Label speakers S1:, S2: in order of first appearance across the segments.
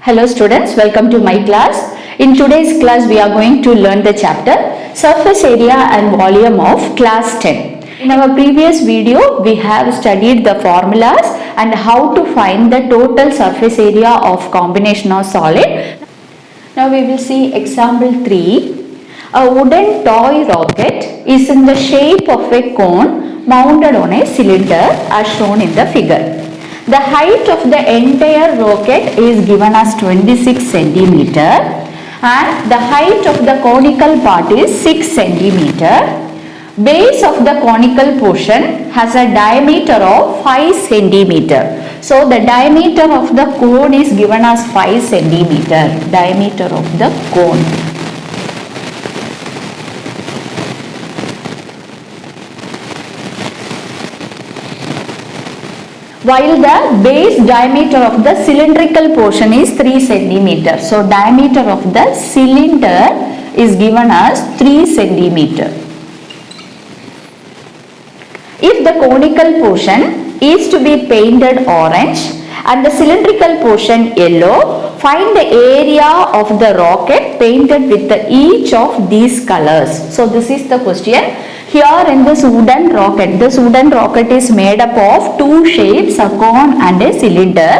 S1: Hello students, welcome to my class. In today's class we are going to learn the chapter Surface Area and Volume of class 10. In our previous video we have studied the formulas and how to find the total surface area of combination of solid. Now we will see example 3. A wooden toy rocket is in the shape of a cone mounted on a cylinder as shown in the figure. The height of the entire rocket is given as 26 centimeter and the height of the conical part is 6 centimeter. Base of the conical portion has a diameter of 5 centimeter. So the diameter of the cone is given as 5 centimeter. Diameter of the cone. While the base diameter of the cylindrical portion is 3 centimeter. So diameter of the cylinder is given as 3 centimeter. If the conical portion is to be painted orange and the cylindrical portion yellow, find the area of the rocket painted with each of these colors. So this is the question. Here in this wooden rocket is made up of two shapes, a cone and a cylinder.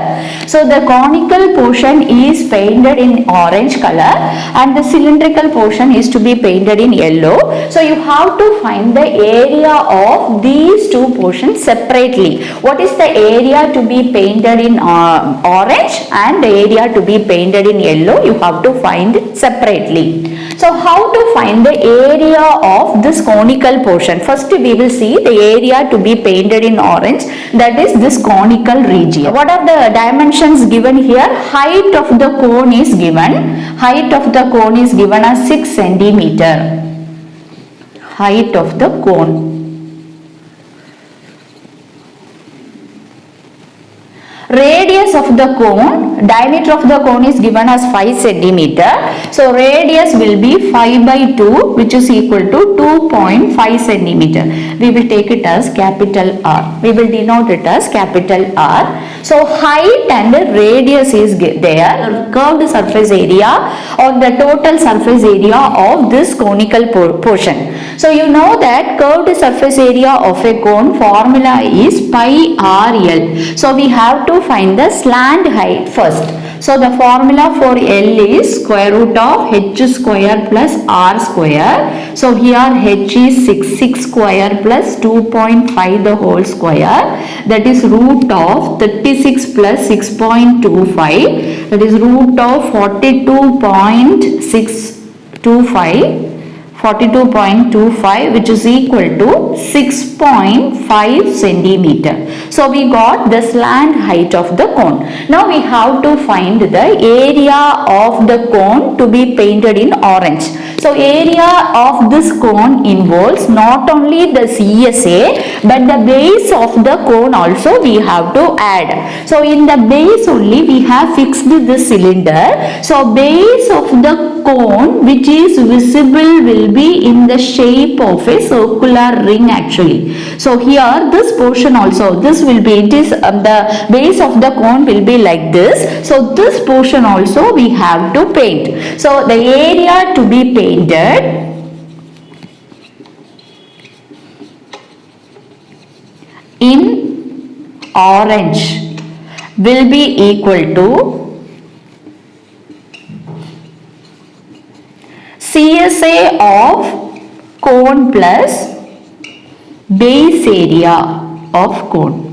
S1: So the conical portion is painted in orange color and the cylindrical portion is to be painted in yellow. So you have to find the area of these two portions separately. What is the area to be painted in orange and the area to be painted in yellow? You have to find it separately. So how to find the area of this conical portion? First we will see the area to be painted in orange, that is this conical region. What are the dimensions given here? Height of the cone is given. Height of the cone is given as 6 centimeter. Height of the cone. Radius of the cone, diameter of the cone is given as 5 centimeter. So radius will be 5 by 2 which is equal to 2.5 centimeter. We will take it as capital R. We will denote it as capital R. So height and radius is there. Curved surface area or the total surface area of this conical portion. So you know that curved surface area of a cone formula is pi RL. So we have to find the slant height first. So the formula for L is square root of h square plus r square. So here h is 6 square plus 2.5 the whole square. That is root of 36 plus 6.25. That is root of 42.625. 42.25 which is equal to 6.5 centimeter. So we got the slant height of the cone. Now we have to find the area of the cone to be painted in orange. So area of this cone involves not only the CSA but the base of the cone also we have to add. So in the base only we have fixed the cylinder. So base of the cone which is visible will be in the shape of a circular ring actually. So here this portion also, this will be, it is the base of the cone will be like this. So this portion also we have to paint. So the area to be painted in orange will be equal to CSA of cone plus base area of cone.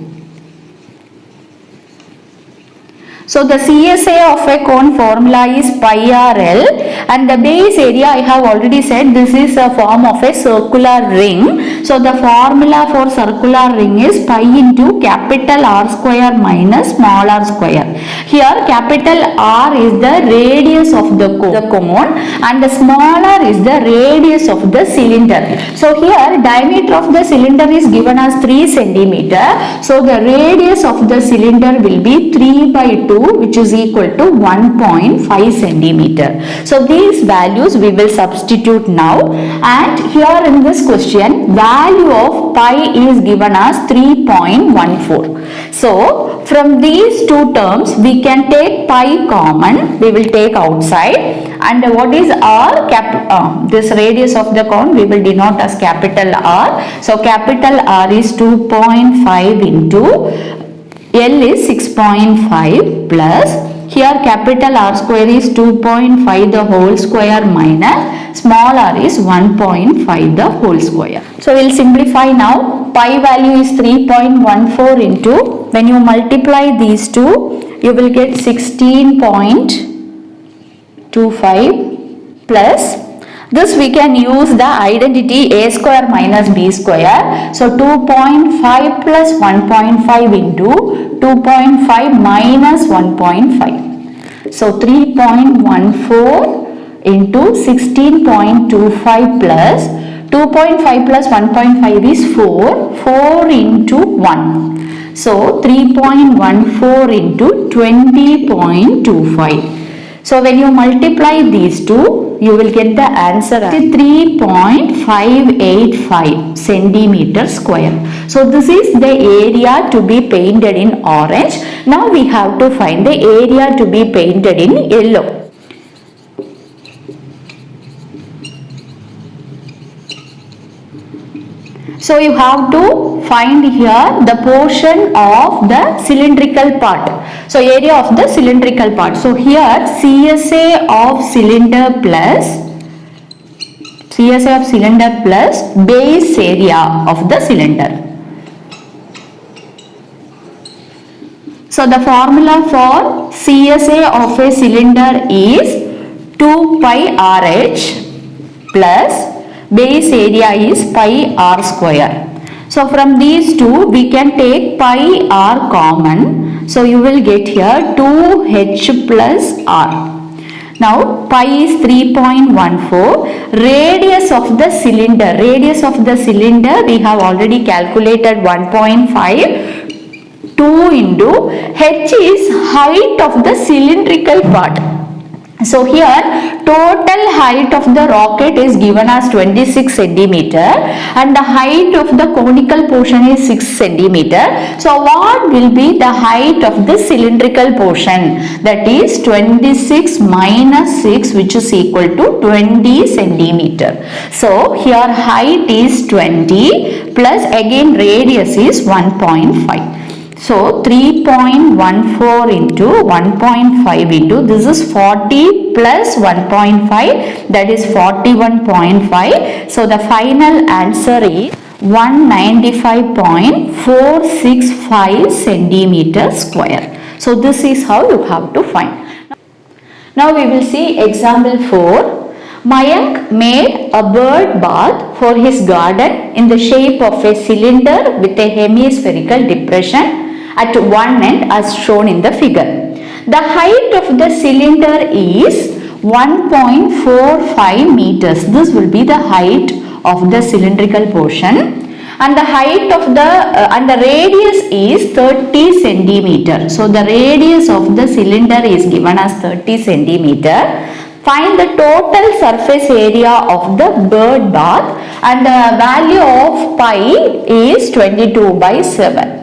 S1: So the CSA of a cone formula is pi RL and the base area I have already said this is a form of a circular ring. So the formula for circular ring is pi into capital R square minus small r square. Here capital R is the radius of the cone and the smaller is the radius of the cylinder. So here diameter of the cylinder is given as 3 centimeter. So the radius of the cylinder will be 3 by 2 which is equal to 1.5 centimeter. So these values we will substitute now, and here in this question value of pi is given as 3.14. So from these two terms we can take pi common, we will take outside, and what is r? This radius of the cone we will denote as capital R. So capital R is 2.5 into L is 6.5 plus here capital R square is 2.5 the whole square minus small r is 1.5 the whole square. So we will simplify now. Pi value is 3.14 into, when you multiply these two you will get 16.25 plus this we can use the identity a square minus b square. So 2.5 plus 1.5 into 2.5 minus 1.5. So 3.14 into 16.25 plus 2.5 plus 1.5 is 4 into 1. So 3.14 into 20.25. So when you multiply these two, you will get the answer as 3.585 centimeter square. So this is the area to be painted in orange. Now we have to find the area to be painted in yellow. So you have to find here the portion of the cylindrical part. So area of the cylindrical part. So here CSA of cylinder plus base area of the cylinder. So the formula for CSA of a cylinder is 2 pi RH plus base area is pi r square. So from these two we can take pi r common. So you will get here 2h plus r. Now pi is 3.14. Radius of the cylinder. Radius of the cylinder we have already calculated 1.5. 2 into h is height of the cylindrical part. So here total height of the rocket is given as 26 centimeter and the height of the conical portion is 6 centimeter. So what will be the height of the cylindrical portion? That is 26 minus 6, which is equal to 20 centimeter. So here height is 20 plus again radius is 1.5. So 3.14 into 1.5 into, this is 40 plus 1.5, that is 41.5. So the final answer is 195.465 centimeter square. So this is how you have to find. Now we will see example 4. Mayank made a bird bath for his garden in the shape of a cylinder with a hemispherical depression at one end as shown in the figure. The height of the cylinder is 1.45 meters. This will be the height of the cylindrical portion, and the height of the and the radius is 30 centimeter. So the radius of the cylinder is given as 30 centimeter. Find the total surface area of the bird bath, and the value of pi is 22/7.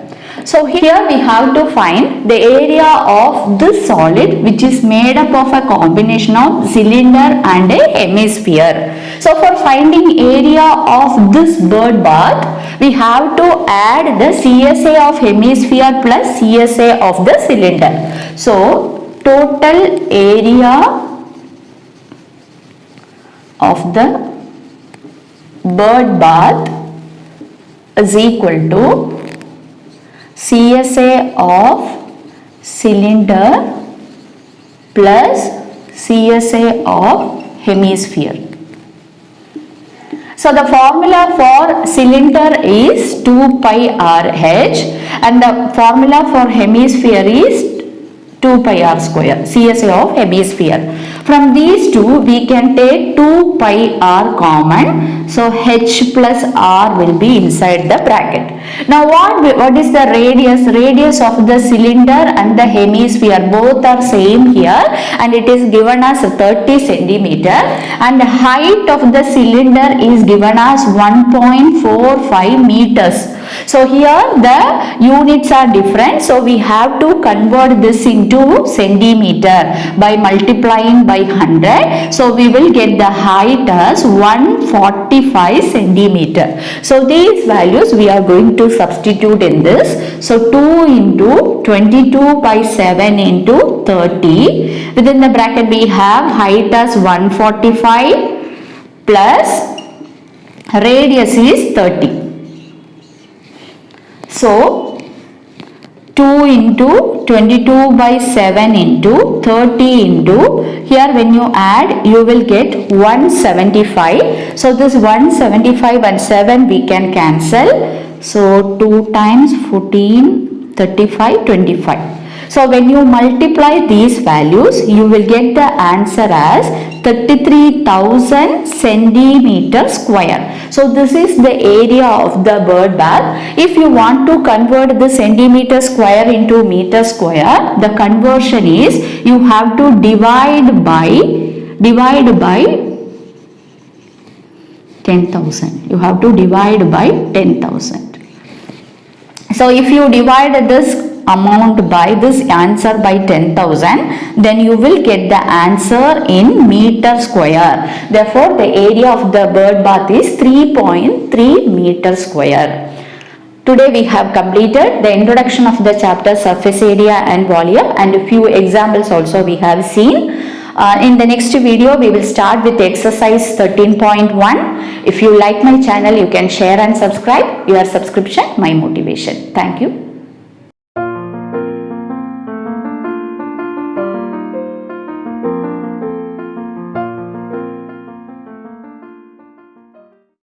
S1: So here we have to find the area of this solid, which is made up of a combination of cylinder and a hemisphere. So for finding area of this bird bath, we have to add the CSA of hemisphere plus CSA of the cylinder. So total area of the bird bath is equal to CSA of cylinder plus CSA of hemisphere. So the formula for cylinder is 2 pi RH and the formula for hemisphere is 2 pi r square, CSA of hemisphere. From these two, we can take 2 pi r common. So h plus r will be inside the bracket. Now what is the radius? Radius of the cylinder and the hemisphere both are same here, and it is given as 30 centimeter, and the height of the cylinder is given as 1.45 meters. So here the units are different, so we have to convert this into centimeter by multiplying by 100. So we will get the height as 145 centimeter. So these values we are going to substitute in this. So 2 into 22 by 7 into 30. Within the bracket we have height as 145 plus radius is 30. So 2 into 22 by 7 into 30 into, here when you add you will get 175. So this 175 and 7 we can cancel. So 2 times 14, 35, 25. So when you multiply these values, you will get the answer as 33,000 centimeter square. So this is the area of the bird bath. If you want to convert the centimeter square into meter square, the conversion is you have to divide by 10,000. You have to divide by 10,000. So if you divide this amount by this answer by 10,000, then you will get the answer in meter square. Therefore, the area of the bird bath is 3.3 meter square. Today we have completed the introduction of the chapter surface area and volume, and a few examples also we have seen. In the next video we will start with exercise 13.1. If you like my channel, you can share and subscribe. Your subscription, my motivation. Thank you.